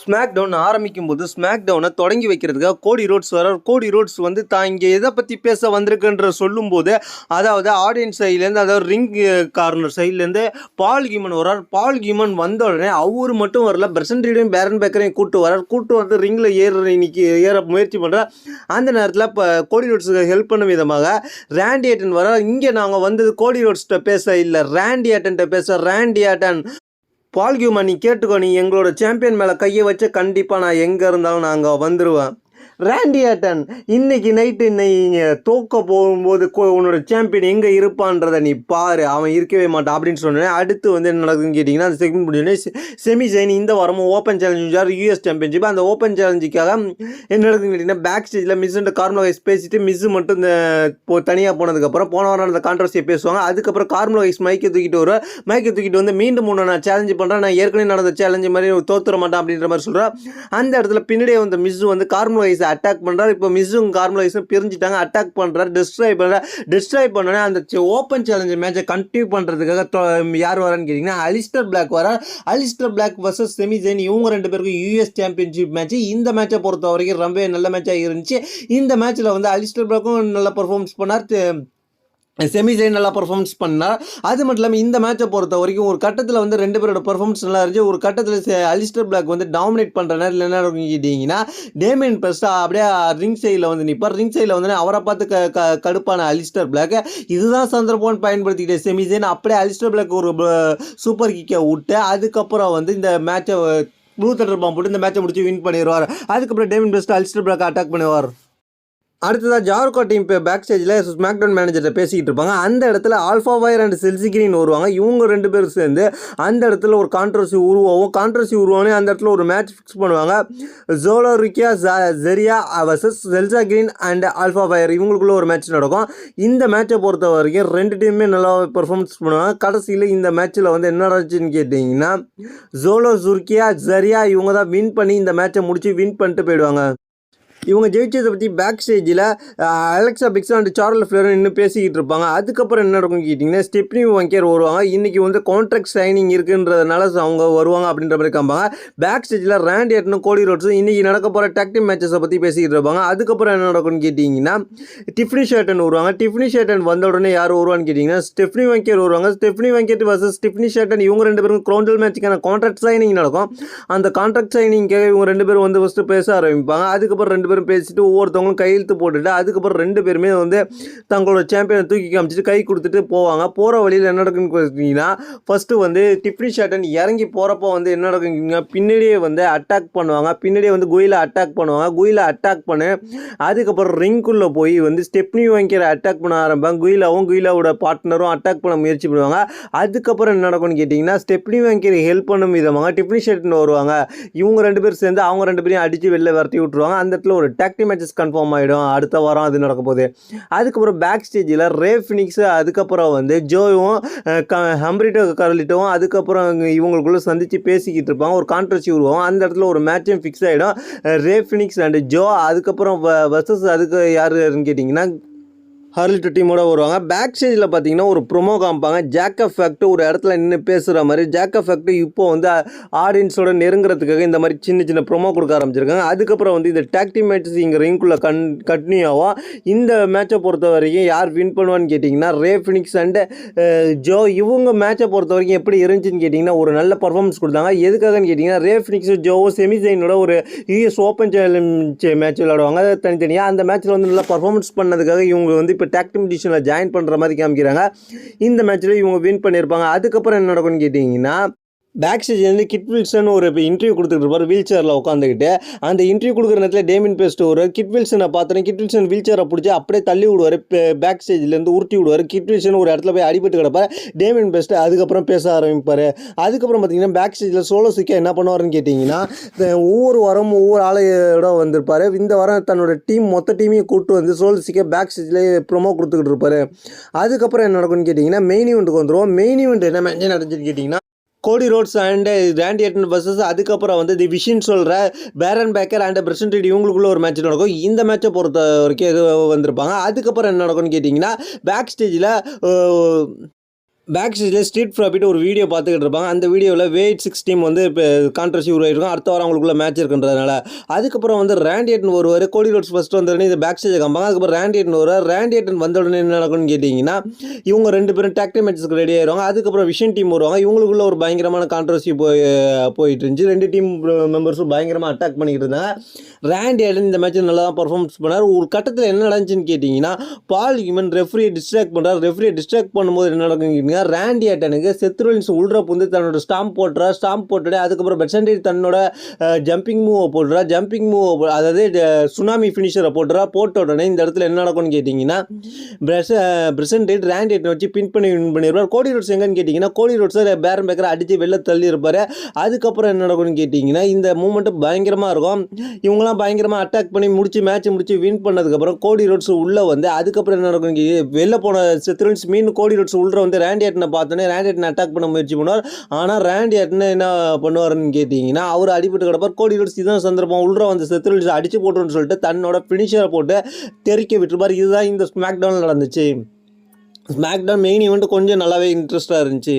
Smack down ஆரம்பிக்கும்போது smack டவுனை தொடங்கி வைக்கிறதுக்காக கோடி ரோட்ஸ் வரார். கோடி ரோட்ஸ் வந்து தான் இங்கே எதை பற்றி பேச வந்திருக்குன்ற சொல்லும்போது, அதாவது ஆடியன்ஸ் சைட்லேருந்து, அதாவது ரிங் கார்னர் சைட்லேருந்து பால் ஹீமன் வரார். பால் ஹீமன் வந்த உடனே அவர் மட்டும் வரல, பிரசன்ட் ரீடையும் பேரன் பேக்கரையும் கூட்டு வரார். கூட்டு வந்து ரிங்கில் ஏற முயற்சி பண்ணுறார். அந்த நேரத்தில் இப்போ கோடி ரோட்ஸுக்கு ஹெல்ப் பண்ணும் விதமாக ரேண்டி ஆட்டன் வரார். இங்கே நாங்கள் வந்தது கோடி ரோட்ஸ்கிட்ட பேச இல்லை, ரேண்டி ஆட்டன்கிட்ட பேச. ரேண்டி ஆட்டன், பால் ஹியூமன் நீ கேட்டுக்கோ, நீ எங்களோட சாம்பியன் மேலே கையை வச்சு கண்டிப்பாக நான் எங்கே இருந்தாலும் நான் அங்கே வந்துடுவேன். ரேண்டி ஆட்டன், இன்னைக்கு நைட்டு நீங்கள் தோக்க போகும்போது உன்னோட சாம்பியன் எங்கே இருப்பான்றதை நீ பாரு, அவன் இருக்கவே மாட்டான் அப்படின்னு சொன்னேன். அடுத்து வந்து என்ன நடக்குதுன்னு கேட்டிங்கன்னா, அந்த செகண்ட் முடிஞ்சோடனே செமி சைன் இந்த வாரமும் ஓப்பன் சேலஞ்சார் யூஎஸ் சாம்பியன்ஷிப். அந்த ஓப்பன் சேலஞ்சுக்காக என்ன நடக்குதுன்னு கேட்டிங்கன்னா, பேக் ஸ்டேஜில் மிஸ் அண்ட் கார்மலோவைஸ் பேசிட்டு மிஸ் மட்டும் இந்த தனியாக போனதுக்கப்புறம் போன வாரம் அந்த கான்ட்ரவர்சியை பேசுவாங்க. அதுக்கப்புறம் கார்மலோவைஸ் மைக்கை தூக்கிட்டு வந்து மீண்டும் நான் சேலஞ்சு பண்ணுறேன், நான் ஏற்கனவே நடந்த சேலஞ்சு மாதிரி தோத்துற மாட்டேன் அப்படின்ற மாதிரி சொல்கிறேன். அந்த இடத்துல பின்னாடியே வந்து மிஸ் வந்து கார்மலோவைஸ் அட்டாக் பண்ணுறாரு. இப்போ மிஸ்ஸும் கார்மலைஸும் பிரிஞ்சுட்டாங்க. அட்டாக் பண்ணுறாரு, டிஸ்ட்ராய் பண்ணோன்னே அந்த ஓப்பன் சேலஞ்ச் மேட்சை கண்டினியூ பண்ணுறதுக்காக யார் வரான்னு கேட்டிங்கன்னா அலிஸ்டர் பிளாக் வரார். Alistair Black versus Sami Zayn, இவங்க ரெண்டு பேருக்கும் யூஎஸ் சாம்பியன்ஷிப் மேட்ச். இந்த மேட்சை பொறுத்த வரைக்கும் ரொம்ப நல்ல மேட்சாக இருந்துச்சு. இந்த மேட்ச்சில் வந்து அலிஸ்டர் பிளாக்கும் நல்ல பர்ஃபார்மன்ஸ் பண்ணார், செமி ஜெயின் நல்லா பர்ஃபார்மன்ஸ் பண்ணார். அது மட்டும் இல்லாமல் இந்த மேட்சை பொறுத்த வரைக்கும் ஒரு கட்டத்தில் வந்து ரெண்டு பேரோட பர்ஃபார்மன்ஸ் நல்லா இருந்துச்சு. ஒரு கட்டத்தில் அலிஸ்டர் பிளாக் வந்து டாமினேட் பண்ணுற நேரத்தில் என்ன கேட்டிங்கன்னா, டேமியன் பிரிஸ்ட் அப்படியே ரிங் சைடில் வந்து நிற்பார். ரிங் சைடில் வந்து அவரை பார்த்து கடுப்பான அலிஸ்டர் பிளாக் இதுதான் சந்தர்ப்பம்னு பயன்படுத்திக்கிட்டே செமி ஜெயின் அப்படியே அலிஸ்டர் பிளாக் ஒரு சூப்பர் கிக்கை விட்டு அதுக்கப்புறம் வந்து இந்த மேட்சை ப்ளூ தண்டர் பாம்பு போட்டு இந்த மேட்சை முடிச்சு வின் பண்ணிடுவார். அதுக்கப்புறம் டேமியன் பிரிஸ்ட் அலிஸ்டர் பிளாக் அட்டாக் பண்ணுவார். அடுத்ததாக ஜார்கோ டீம் இப்போ பேக் ஸ்டேஜில் ஸ்மாக் டவுன் மேனேஜர்கிட்ட பேசிக்கிட்டு இருப்பாங்க. அந்த இடத்துல alpha wire and Chelsea green வருவாங்க. இவங்க ரெண்டு பேரும் சேர்ந்து அந்த இடத்துல ஒரு கான்ட்ரவர்சி உருவானே அந்த இடத்துல ஒரு மேட்ச் ஃபிக்ஸ் பண்ணுவாங்க. ஜோலோரிக்கியா ஜெரியா versus Chelsea Green and Alba Fyre, இவங்களுக்குள்ள ஒரு மேட்ச் நடக்கும். இந்த மேட்சை பொறுத்த வரைக்கும் ரெண்டு டீமுமே நல்லா பெர்ஃபார்மன்ஸ் பண்ணுவாங்க. கடைசியில் இந்த மேட்ச்சில் வந்து என்ன நடந்துச்சுன்னு கேட்டிங்கன்னா, ஜோலோரிக்கியா ஜெரியா இவங்க தான் வின் பண்ணி இந்த மேட்சை முடிச்சு வின் பண்ணிட்டு போயிடுவாங்க. இவங்க ஜெயிச்சதை பற்றி பேக் ஸ்டேஜில் அலெக்சா பிக்ஸ் அண்ட் சார்லஸ் ஃப்ளேரும் இன்னும் பேசிக்கிட்டு இருப்பாங்க. அதுக்கப்புறம் என்ன நடக்கும்னு கேட்டிங்கன்னா, ஸ்டெப்னி வங்கேர் வருவாங்க. இன்றைக்கி வந்து கான்ட்ராக்ட் சைனிங் இருக்குன்றதுனால அவங்க வருவாங்க அப்படின்ற மாதிரி காம்பாங்க. பேக் ஸ்டேஜில் ரேண்டி ஆட்டனும் கோடி ரோட்ஸும் இன்றைக்கி நடக்க போகிற டாக் டீம் மேட்சஸை பற்றி பேசிக்கிட்டு இருப்பாங்க. அதுக்கப்புறம் என்ன நடக்கும்னு கேட்டிங்கன்னா, டிஃப்னி ஷேட்டன் வருவாங்க. டிஃப்னி ஷேட்டன் வந்த உடனே யார் வருவான்னு கேட்டிங்கன்னா, ஸ்டெப்னி வங்கேர் வருவாங்க. ஸ்டெப்னி வங்கேர் வர்சஸ் டிஃப்னி ஷேட்டன், இவங்க ரெண்டு பேரும் க்ரௌண்டல் மேட்சுக்கான கான்ட்ராக்ட் சைனிங் நடக்கும். அந்த கான்ட்ராக்ட் சைனிங்காக இவங்க ரெண்டு பேரும் வந்து ஃபஸ்ட்டு பேச ஆரம்பிப்பாங்க. அதுக்கப்புறம் ரெண்டு பேசிட்டு ஒவ்வொருத்தவங்களும் கையெழுத்து போட்டுட்டு அதுக்கப்புறம் ரெண்டு பேருமே வந்து தங்களோட சாம்பியனை தூக்கி காமிச்சிட்டு கை கொடுத்துட்டு போவாங்க. போகிற வழியில் என்ன நடக்குன்னு பார்த்தீங்கன்னா, ஃபஸ்ட்டு வந்து டிஃப்னி ஷேட்டன் இறங்கி போகிறப்போ வந்து என்ன நடக்குங்க, பின்னாடியே வந்து அட்டாக் பண்ணுவாங்க. பின்னாடியே வந்து குயிலை அட்டாக் பண்ணுவாங்க. குயிலை அட்டாக் பண்ணு அதுக்கப்புறம் ரிங்குள்ளே போய் வந்து ஸ்டெப்னி வாங்கிற அட்டாக் பண்ண ஆரம்பிப்பாங்க. குயிலாவோட பார்ட்னரும் அட்டாக் பண்ண முயற்சி பண்ணுவாங்க. அதுக்கப்புறம் என்ன நடக்கும்னு கேட்டிங்கன்னா, ஸ்டெப்னி வாங்கிற ஹெல்ப் பண்ணும் விதமாக டிஃப்னி ஷேட்டன் வருவாங்க. இவங்க ரெண்டு பேரும் சேர்ந்து அவங்க ரெண்டு பேரையும் அடித்து வெளில விரட்டி விட்டுருவாங்க. அந்த இடத்துல ஒரு டாக் டீம் மேட்சஸ் கன்ஃபார்ம் ஆகிடும். அடுத்த வாரம் அது நடக்க போகுது. அதுக்கப்புறம் பேக் ஸ்டேஜில் ரே ஃபினிக்ஸ் அதுக்கப்புறம் வந்து ஜோவும் ஹம்ப்ரிட்டோ கரலிட்டோவும் அதுக்கப்புறம் இவங்களுக்குள்ளே சந்தித்து பேசிக்கிட்டு இருப்பாங்க. ஒரு கான்ட்ரவர்சி உருவாகும். அந்த இடத்துல ஒரு மேட்சும் ஃபிக்ஸ் ஆகிடும். ரே ஃபினிக்ஸ் அண்ட் ஜோ அதுக்கப்புறம் வர்சஸ் அதுக்கு யாருன்னு கேட்டிங்கன்னா ஹர்லிட்டு டீமோட வருவாங்க. பேக் ஸ்டேஜில் பார்த்தீங்கன்னா ஒரு ப்ரொமோ காமிப்பாங்க. ஜேக்கப் ஃபேக்ட் ஒரு இடத்துல நின்று பேசுகிற மாதிரி. ஜேக்கப் ஃபேக்ட் இப்போ வந்து ஆடியன்ஸோட நெருங்குறதுக்காக இந்த மாதிரி சின்ன ப்ரொமோ கொடுக்க ஆரம்பிச்சிருக்காங்க. அதுக்கப்புறம் வந்து இந்த டாக் டீம் மேட்சஸ் இங்கே ரிங்குள்ளே கண்டினியூ ஆகும். இந்த மேட்சை பொறுத்த வரைக்கும் யார் வின் பண்ணுவான்னு கேட்டிங்கன்னா, ரே ஃபினிக்ஸ் அண்டு ஜோ. இவங்க மேட்சை பொறுத்த வரைக்கும் எப்படி இருந்துச்சுன்னு கேட்டிங்கன்னா, ஒரு நல்ல பர்ஃபார்மன்ஸ் கொடுத்தாங்க. எதுக்காகன்னு கேட்டிங்கன்னா, ரே ஃபினிக்ஸும் ஜோவும் செமிசைனோட ஒரு யூஎஸ் ஓப்பன் சேலஞ்ச் மேட்ச் விளையாடுவாங்க தனித்தனியாக. அந்த மேட்ச்சில் வந்து நல்லா பர்ஃபார்மன்ஸ் பண்ணதுக்காக இவங்க வந்து இப்போ டாக் டீம் டிவிஷனில் ஜாயின் பண்ணுற மாதிரி காமிக்கிறாங்க. இந்த மேட்ச்சில் இவங்க வின் பண்ணியிருப்பாங்க. அதுக்கப்புறம் என்ன நடக்கும்னு கேட்டிங்கன்னா, பேக் ஸ்டேஜ்லேருந்து கிட் வில்சன் ஒரு இன்டர்வியூ கொடுத்துட்டு இருப்பார் வீல் சேரில் உட்காந்துக்கிட்டு. அந்த இன்டர்வியூ கொடுக்குற நேரத்தில் டேமியன் பிரிஸ்ட் ஒரு கிட் வில்சனை பார்த்தோன்னே கிட் வில்சன் வீல் சேரை பிடிச்சி அப்படியே தள்ளி விடுவார். பேக் ஸ்டேஜ்லேருந்து உருட்டி விடுவார். கிட் வில்சன் ஒரு இடத்துல போய் அடிபட்டு கிடப்பார். டேமியன் பிரிஸ்ட் அதுக்கப்புறம் பேச ஆரம்பிப்பார். அதுக்கப்புறம் பார்த்தீங்கன்னா பேக் ஸ்டேஜில் சோலோ சிக்கா என்ன பண்ணுவார்னு கேட்டிங்கன்னா, ஒவ்வொரு வாரமும் ஒவ்வொரு ஆளையோட வந்திருப்பார். இந்த வாரம் தன்னோட மொத்த டீமையும் கூப்பிட்டு வந்து சோலோ சிக்கா பேக் ஸ்டேஜில் ப்ரொமோ கொடுத்துக்கிட்டு இருப்பார். அதுக்கப்புறம் என்ன நடக்கும்னு கேட்டிங்கன்னா, மெயின் ஈவெண்ட்டுக்கு வந்துடுவோம். மெயின் ஈவெண்ட் என்ன மேட்ச் நடந்துச்சுன்னு கேட்டிங்கன்னா, Cody Rhodes and Randy Orton versus அதுக்கப்புறம் வந்து தி விஷன் சொல்கிற பேரன் பேக்கர் அண்ட் பிரசன்ட் இவங்களுக்குள்ள ஒரு மேட்ச் நடக்கும். இந்த மேட்சை பொறுத்த வரைக்கும் வந்திருப்பாங்க. அதுக்கப்புறம் என்ன நடக்கும்னு கேட்டிங்கன்னா, பேக் ஸ்டேஜில் பேக் ஸ்டேஜில் ஸ்ட்ரீட் ப்ராஃபிட் ஒரு வீடியோ பார்த்துக்கிட்டு இருப்பாங்க. அந்த வீடியோவில் வெயிட் 6 டீம் வந்து இப்போ கான்ட்ரவர்சி உருவாயிருக்கும். அடுத்த வாரம் அவங்களுக்குள்ள மேட்ச் இருக்குன்றதுனால. அதுக்கப்புறம் வந்து ரேண்டி ஆர்டன் வருவார். கோடி ரோட்ஸ் ஃபஸ்ட்டு வந்தோடனே இந்த பேக் ஸ்டேஜை காமிப்பாங்க. அதுக்கப்புறம் ரேண்டி ஆர்டன் வருவார். ரேண்டி ஆர்டன் வந்த உடனே என்ன நடக்கும்னு கேட்டிங்கன்னா, இவங்க 2 பேரும் டாக் டீம் மேட்ச்சுக்கு ரெடி ஆயிடுவாங்க. அதுக்கப்புறம் விஷன் டீம் வருவாங்க. இவங்களுக்குள்ள ஒரு பயங்கரமான கான்ட்ரவர்சி போயிட்டு இருந்துச்சு. 2 டீம் மெம்பர்ஸும் பயங்கரமாக அட்டாக் பண்ணிக்கிட்டு இருந்தாங்க. ரேண்டி ஆர்டன் இந்த மேட்ச்சில் நல்லா தான் பர்ஃபார்மன்ஸ் பண்ணார். ஒரு கட்டத்தில் என்ன நடந்துச்சுன்னு கேட்டிங்கன்னா, பால் ஹியூமன் ரெஃப்ரியை டிஸ்ட்ராக்ட் பண்ணுறார். ரெஃப்ரியை டிஸ்ட்ராக்ட் பண்ணும்போது என்ன நடக்குன்னு ரேண்டி ஆர்டனுக்கு செத் ரோலின்ஸ் உள்ற புந்து தன்னோட ஸ்டாம்ப் போட்டுட்டு அதுக்கப்புறம் பெட்சண்டேஜ் தன்னோட ஜம்பிங் மூவை போட்டுறா. ஜம்பிங் மூவ் அதாவது சுனாமி ஃபினிஷரை போட்ட உடனே இந்த இடத்துல என்ன நடக்கும்னு கேட்டிங்கன்னா, பெர்சன்டேஜ் ரேண்டி ஆர்டன் வச்சு பின் பண்ணிடுவார். கோடி ரோட்ஸ் எங்கன்னு கேட்டிங்கன்னா, கோடி ரோட்ஸை பேரன் பேக்கரை அடித்து வெளில தள்ளி இருப்பார். அதுக்கப்புறம் என்ன நடக்கும்னு கேட்டிங்கன்னா, இந்த மூமெண்ட்டு பயங்கரமாக இருக்கும். இவங்களாம் பயங்கரமாக அட்டாக் பண்ணி மேட்ச் முடிச்சு வின் பண்ணதுக்கப்புறம் கோடி ரோட்ஸ் உள்ளே வந்து அதுக்கப்புறம் என்ன நடக்கும்னு வெளில போன செத் ரோலின்ஸ் மீன் கோடி ரோட்ஸ் உள்ள வந்து ரேண்டி ஆர்டனை பார்த்தோன்னே ரேண்டி ஆர்டன் அட்டாக் பண்ண முயற்சி பண்ணுவார். ஆனால் ரேண்டி ஆர்டன் என்ன பண்ணுவார்னு கேட்டிங்கன்னா, அவர் அடிபட்டு கிடப்பார். கோடி ரோட்ஸ் இதுதான் சந்தர்ப்பம் உள்ள வந்து செத் ரோலின்ஸ் அடிச்சு போட்டுருன்னு சொல்லிட்டு தன்னோட ஃபினிஷரை போட்டு தெறிக்க விட்டுருப்பார். இதுதான் இந்த ஸ்மாக் டவுனில் நடந்துச்சு. ஸ்மாக் டவுன் மெயின் ஈவெண்ட் கொஞ்சம் நல்லாவே இன்ட்ரெஸ்டாக இருந்துச்சு.